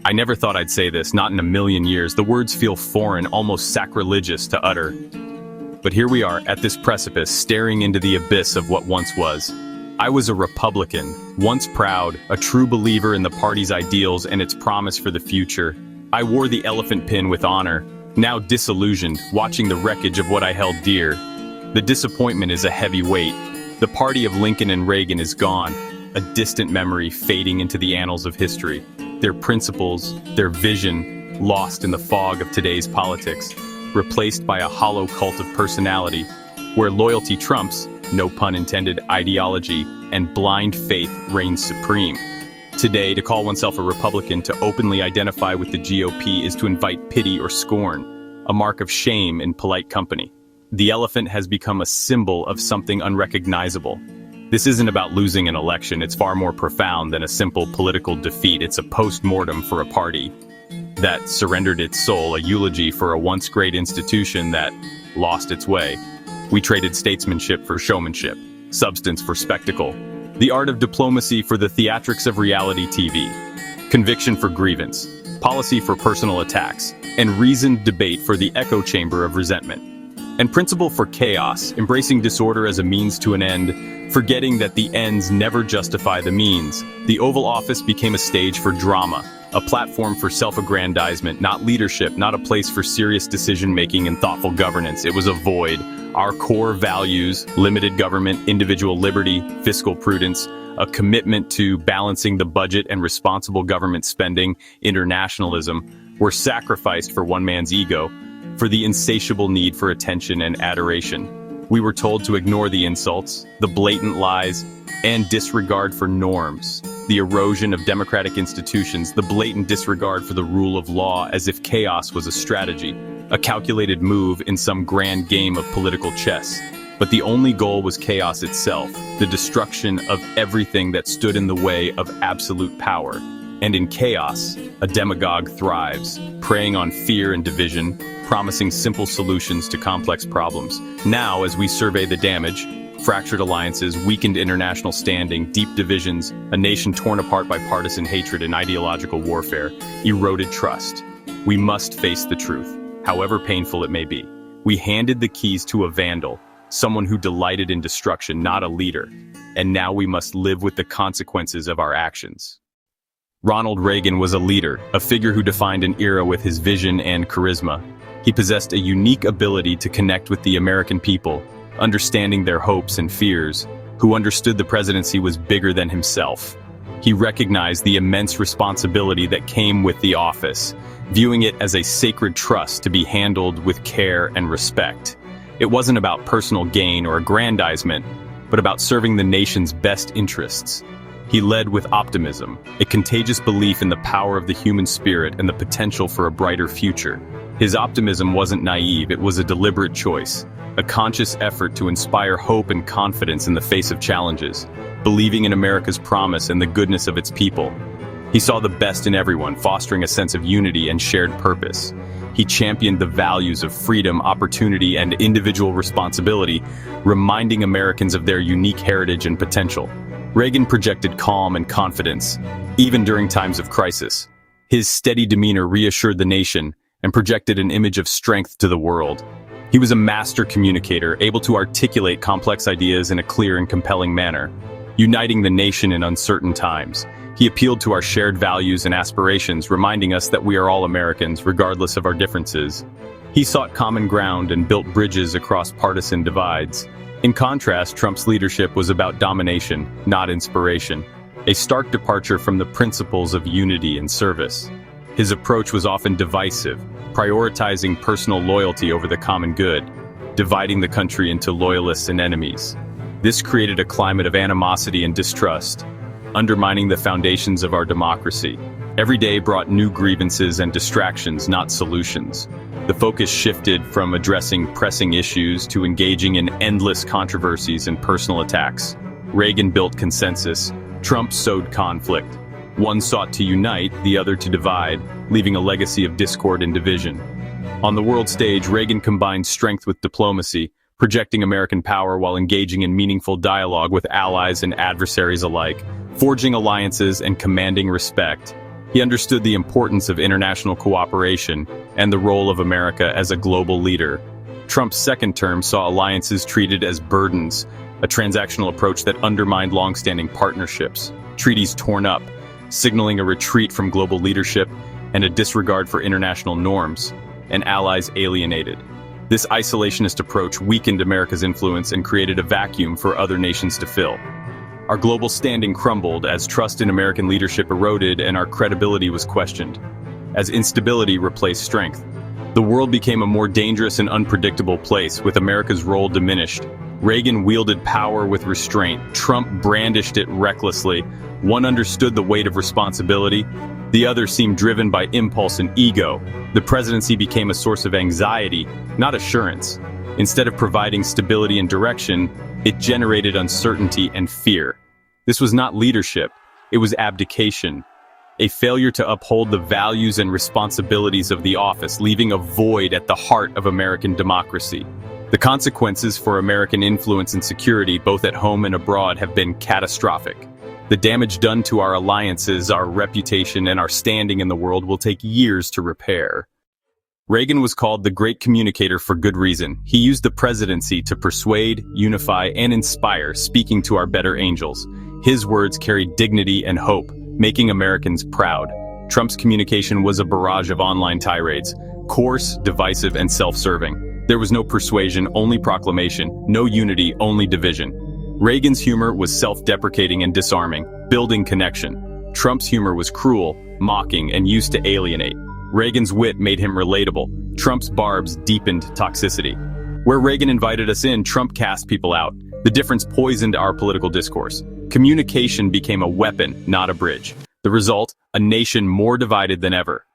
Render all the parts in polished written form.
I never thought I'd say this, not in a million years. The words feel foreign, almost sacrilegious to utter. But here we are, at this precipice, staring into the abyss of what once was. I was a Republican, once proud, a true believer in the party's ideals and its promise for the future. I wore the elephant pin with honor, now disillusioned, watching the wreckage of what I held dear. The disappointment is a heavy weight. The party of Lincoln and Reagan is gone, a distant memory fading into the annals of history. Their principles, their vision, lost in the fog of today's politics, replaced by a hollow cult of personality, where loyalty trumps, no pun intended, ideology, and blind faith reigns supreme. Today, to call oneself a Republican, to openly identify with the GOP, is to invite pity or scorn, a mark of shame in polite company. The elephant has become a symbol of something unrecognizable. This isn't about losing an election, it's far more profound than a simple political defeat. It's a post-mortem for a party that surrendered its soul, a eulogy for a once great institution that lost its way. We traded statesmanship for showmanship, substance for spectacle, the art of diplomacy for the theatrics of reality TV, conviction for grievance, policy for personal attacks, and reasoned debate for the echo chamber of resentment. And principle for chaos, embracing disorder as a means to an end, forgetting that the ends never justify the means. The Oval Office became a stage for drama, a platform for self-aggrandizement, not leadership, not a place for serious decision-making and thoughtful governance. It was a void. Our core values, limited government, individual liberty, fiscal prudence, a commitment to balancing the budget and responsible government spending, internationalism, were sacrificed for one man's ego, for the insatiable need for attention and adoration. We were told to ignore the insults, the blatant lies, and disregard for norms, the erosion of democratic institutions, the blatant disregard for the rule of law, as if chaos was a strategy, a calculated move in some grand game of political chess. But the only goal was chaos itself, the destruction of everything that stood in the way of absolute power. And in chaos, a demagogue thrives, preying on fear and division, promising simple solutions to complex problems. Now, as we survey the damage, fractured alliances, weakened international standing, deep divisions, a nation torn apart by partisan hatred and ideological warfare, eroded trust. We must face the truth, however painful it may be. We handed the keys to a vandal, someone who delighted in destruction, not a leader. And now we must live with the consequences of our actions. Ronald Reagan was a leader, a figure who defined an era with his vision and charisma. He possessed a unique ability to connect with the American people, understanding their hopes and fears, who understood the presidency was bigger than himself. He recognized the immense responsibility that came with the office, viewing it as a sacred trust to be handled with care and respect. It wasn't about personal gain or aggrandizement, but about serving the nation's best interests. He led with optimism, a contagious belief in the power of the human spirit and the potential for a brighter future. His optimism wasn't naive, it was a deliberate choice, a conscious effort to inspire hope and confidence in the face of challenges, believing in America's promise and the goodness of its people. He saw the best in everyone, fostering a sense of unity and shared purpose. He championed the values of freedom, opportunity, and individual responsibility, reminding Americans of their unique heritage and potential. Reagan projected calm and confidence, even during times of crisis. His steady demeanor reassured the nation and projected an image of strength to the world. He was a master communicator, able to articulate complex ideas in a clear and compelling manner, uniting the nation in uncertain times. He appealed to our shared values and aspirations, reminding us that we are all Americans, regardless of our differences. He sought common ground and built bridges across partisan divides. In contrast, Trump's leadership was about domination, not inspiration, a stark departure from the principles of unity and service. His approach was often divisive, prioritizing personal loyalty over the common good, dividing the country into loyalists and enemies. This created a climate of animosity and distrust, undermining the foundations of our democracy. Every day brought new grievances and distractions, not solutions. The focus shifted from addressing pressing issues to engaging in endless controversies and personal attacks. Reagan built consensus. Trump sowed conflict. One sought to unite, the other to divide, leaving a legacy of discord and division. On the world stage, Reagan combined strength with diplomacy, projecting American power while engaging in meaningful dialogue with allies and adversaries alike, forging alliances and commanding respect. He understood the importance of international cooperation and the role of America as a global leader. Trump's second term saw alliances treated as burdens, a transactional approach that undermined long-standing partnerships, treaties torn up, signaling a retreat from global leadership and a disregard for international norms, and allies alienated. This isolationist approach weakened America's influence and created a vacuum for other nations to fill. Our global standing crumbled as trust in American leadership eroded and our credibility was questioned, as instability replaced strength. The world became a more dangerous and unpredictable place, with America's role diminished. Reagan wielded power with restraint. Trump brandished it recklessly. One understood the weight of responsibility. The other seemed driven by impulse and ego. The presidency became a source of anxiety, not assurance. Instead of providing stability and direction, it generated uncertainty and fear. This was not leadership. It was abdication. A failure to uphold the values and responsibilities of the office, leaving a void at the heart of American democracy. The consequences for American influence and security, both at home and abroad, have been catastrophic. The damage done to our alliances, our reputation, and our standing in the world will take years to repair. Reagan was called the great communicator for good reason. He used the presidency to persuade, unify, and inspire, speaking to our better angels. His words carried dignity and hope, making Americans proud. Trump's communication was a barrage of online tirades, coarse, divisive, and self-serving. There was no persuasion, only proclamation, no unity, only division. Reagan's humor was self-deprecating and disarming, building connection. Trump's humor was cruel, mocking, and used to alienate. Reagan's wit made him relatable. Trump's barbs deepened toxicity. Where Reagan invited us in, Trump cast people out. The difference poisoned our political discourse. Communication became a weapon, not a bridge. The result, a nation more divided than ever.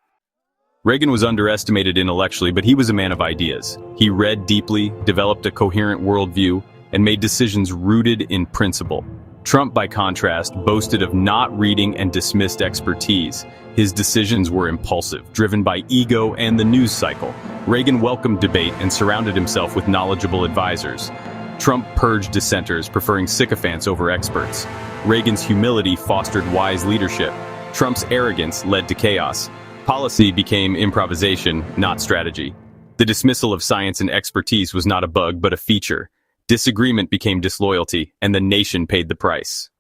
Reagan was underestimated intellectually, but he was a man of ideas. He read deeply, developed a coherent worldview, and made decisions rooted in principle. Trump, by contrast, boasted of not reading and dismissed expertise. His decisions were impulsive, driven by ego and the news cycle. Reagan welcomed debate and surrounded himself with knowledgeable advisors. Trump purged dissenters, preferring sycophants over experts. Reagan's humility fostered wise leadership. Trump's arrogance led to chaos. Policy became improvisation, not strategy. The dismissal of science and expertise was not a bug, but a feature. Disagreement became disloyalty, and the nation paid the price.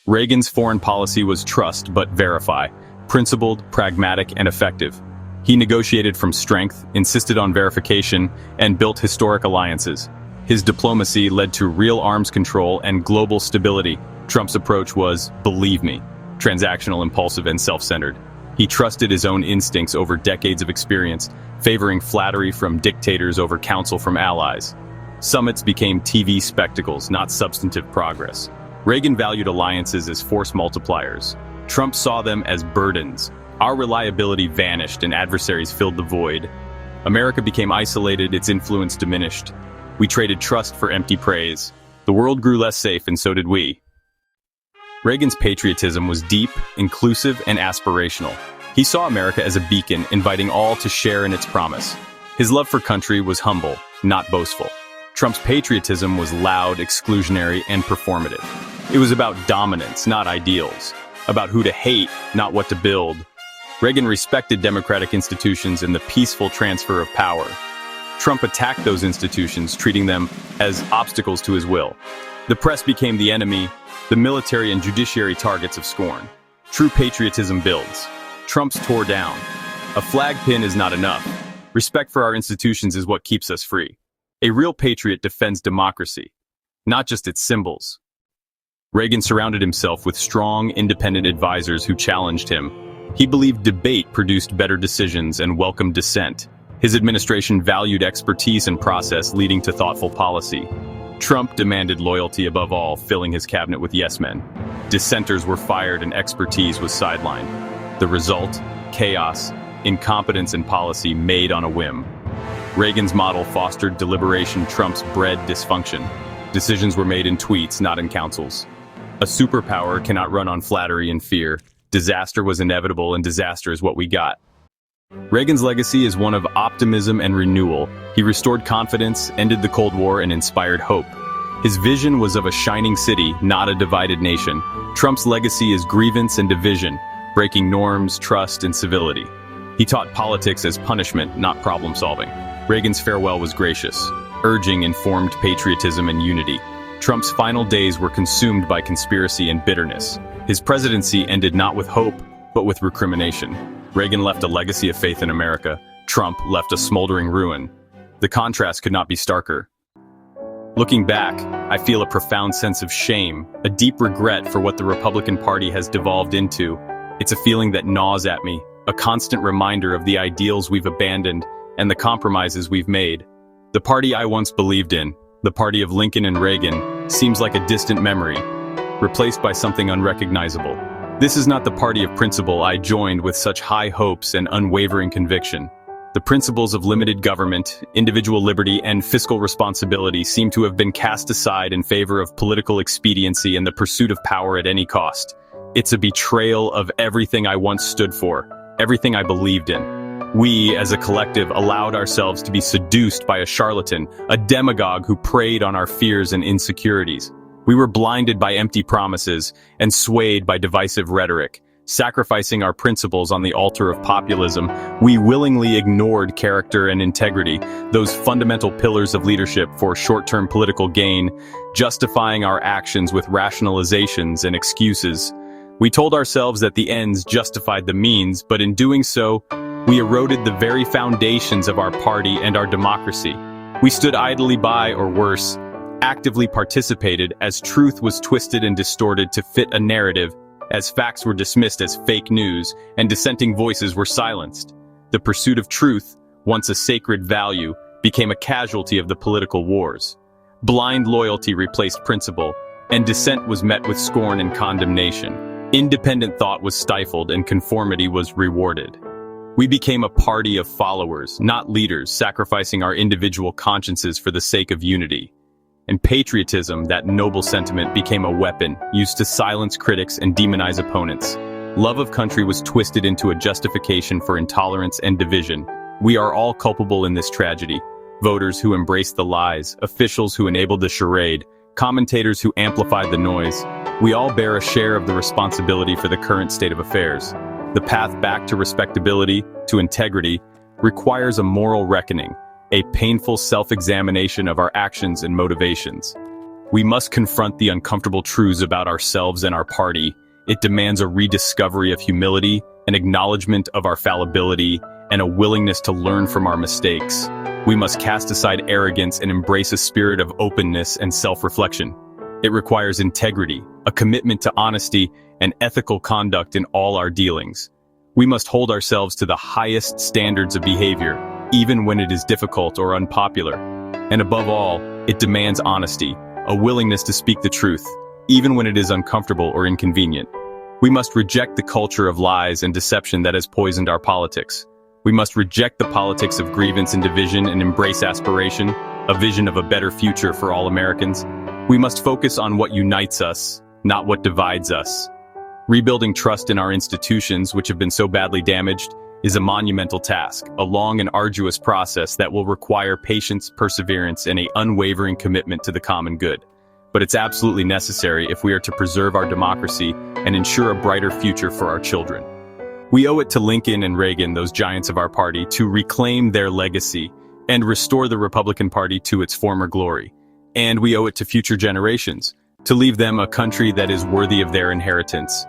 Reagan's foreign policy was trust but verify, principled, pragmatic, and effective. He negotiated from strength, insisted on verification, and built historic alliances. His diplomacy led to real arms control and global stability. Trump's approach was, believe me, transactional, impulsive, and self-centered. He trusted his own instincts over decades of experience, favoring flattery from dictators over counsel from allies. Summits became TV spectacles, not substantive progress. Reagan valued alliances as force multipliers. Trump saw them as burdens. Our reliability vanished and adversaries filled the void. America became isolated, its influence diminished. We traded trust for empty praise. The world grew less safe, and so did we. Reagan's patriotism was deep, inclusive, and aspirational. He saw America as a beacon, inviting all to share in its promise. His love for country was humble, not boastful. Trump's patriotism was loud, exclusionary, and performative. It was about dominance, not ideals. About who to hate, not what to build. Reagan respected democratic institutions and the peaceful transfer of power. Trump attacked those institutions, treating them as obstacles to his will. The press became the enemy, the military and judiciary targets of scorn. True patriotism builds. Trump's tore down. A flag pin is not enough. Respect for our institutions is what keeps us free. A real patriot defends democracy, not just its symbols. Reagan surrounded himself with strong, independent advisors who challenged him. He believed debate produced better decisions and welcomed dissent. His administration valued expertise and process, leading to thoughtful policy. Trump demanded loyalty above all, filling his cabinet with yes-men. Dissenters were fired and expertise was sidelined. The result? Chaos, incompetence in policy made on a whim. Reagan's model fostered deliberation, Trump's bred dysfunction. Decisions were made in tweets, not in councils. A superpower cannot run on flattery and fear. Disaster was inevitable, and disaster is what we got. Reagan's legacy is one of optimism and renewal. He restored confidence, ended the Cold War, and inspired hope. His vision was of a shining city, not a divided nation. Trump's legacy is grievance and division. breaking norms, trust, and civility. He taught politics as punishment, not problem-solving. Reagan's farewell was gracious, urging informed patriotism and unity. Trump's final days were consumed by conspiracy and bitterness. His presidency ended not with hope, but with recrimination. Reagan left a legacy of faith in America. Trump left a smoldering ruin. The contrast could not be starker. Looking back, I feel a profound sense of shame, a deep regret for what the Republican Party has devolved into. It's a feeling that gnaws at me, a constant reminder of the ideals we've abandoned and the compromises we've made. The party I once believed in, the party of Lincoln and Reagan, seems like a distant memory, replaced by something unrecognizable. This is not the party of principle I joined with such high hopes and unwavering conviction. The principles of limited government, individual liberty, and fiscal responsibility seem to have been cast aside in favor of political expediency and the pursuit of power at any cost. It's a betrayal of everything I once stood for, everything I believed in. We, as a collective, allowed ourselves to be seduced by a charlatan, a demagogue who preyed on our fears and insecurities. We were blinded by empty promises and swayed by divisive rhetoric. Sacrificing our principles on the altar of populism, we willingly ignored character and integrity, those fundamental pillars of leadership, for short-term political gain, justifying our actions with rationalizations and excuses. We told ourselves that the ends justified the means, but in doing so, we eroded the very foundations of our party and our democracy. We stood idly by, or worse, actively participated as truth was twisted and distorted to fit a narrative, as facts were dismissed as fake news and dissenting voices were silenced. The pursuit of truth, once a sacred value, became a casualty of the political wars. Blind loyalty replaced principle, and dissent was met with scorn and condemnation. Independent thought was stifled and conformity was rewarded. We became a party of followers, not leaders, sacrificing our individual consciences for the sake of unity. And patriotism, that noble sentiment, became a weapon used to silence critics and demonize opponents. Love of country was twisted into a justification for intolerance and division. We are all culpable in this tragedy. Voters who embraced the lies, officials who enabled the charade, commentators who amplified the noise. We all bear a share of the responsibility for the current state of affairs. The path back to respectability, to integrity, requires a moral reckoning, a painful self-examination of our actions and motivations. We must confront the uncomfortable truths about ourselves and our party. It demands a rediscovery of humility, an acknowledgement of our fallibility, and a willingness to learn from our mistakes. We must cast aside arrogance and embrace a spirit of openness and self-reflection. It requires integrity, a commitment to honesty, and ethical conduct in all our dealings. We must hold ourselves to the highest standards of behavior, even when it is difficult or unpopular. And above all, it demands honesty, a willingness to speak the truth, even when it is uncomfortable or inconvenient. We must reject the culture of lies and deception that has poisoned our politics. We must reject the politics of grievance and division and embrace aspiration, a vision of a better future for all Americans. We must focus on what unites us, not what divides us. Rebuilding trust in our institutions, which have been so badly damaged, is a monumental task, a long and arduous process that will require patience, perseverance, and an unwavering commitment to the common good. But it's absolutely necessary if we are to preserve our democracy and ensure a brighter future for our children. We owe it to Lincoln and Reagan, those giants of our party, to reclaim their legacy and restore the Republican Party to its former glory. And we owe it to future generations, to leave them a country that is worthy of their inheritance.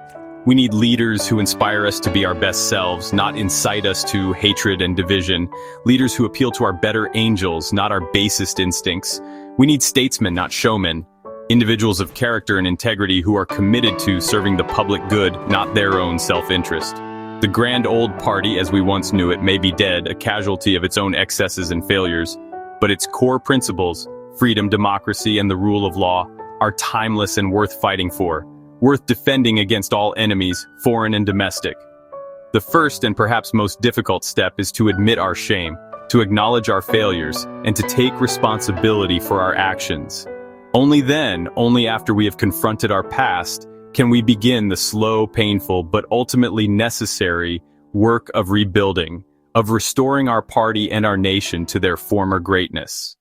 We need leaders who inspire us to be our best selves, not incite us to hatred and division. Leaders who appeal to our better angels, not our basest instincts. We need statesmen, not showmen. Individuals of character and integrity who are committed to serving the public good, not their own self-interest. The grand old party, as we once knew it, may be dead, a casualty of its own excesses and failures. But its core principles, freedom, democracy, and the rule of law, are timeless and worth fighting for. Worth defending against all enemies, foreign and domestic. The first and perhaps most difficult step is to admit our shame, to acknowledge our failures, and to take responsibility for our actions. Only then, only after we have confronted our past, can we begin the slow, painful, but ultimately necessary work of rebuilding, of restoring our party and our nation to their former greatness.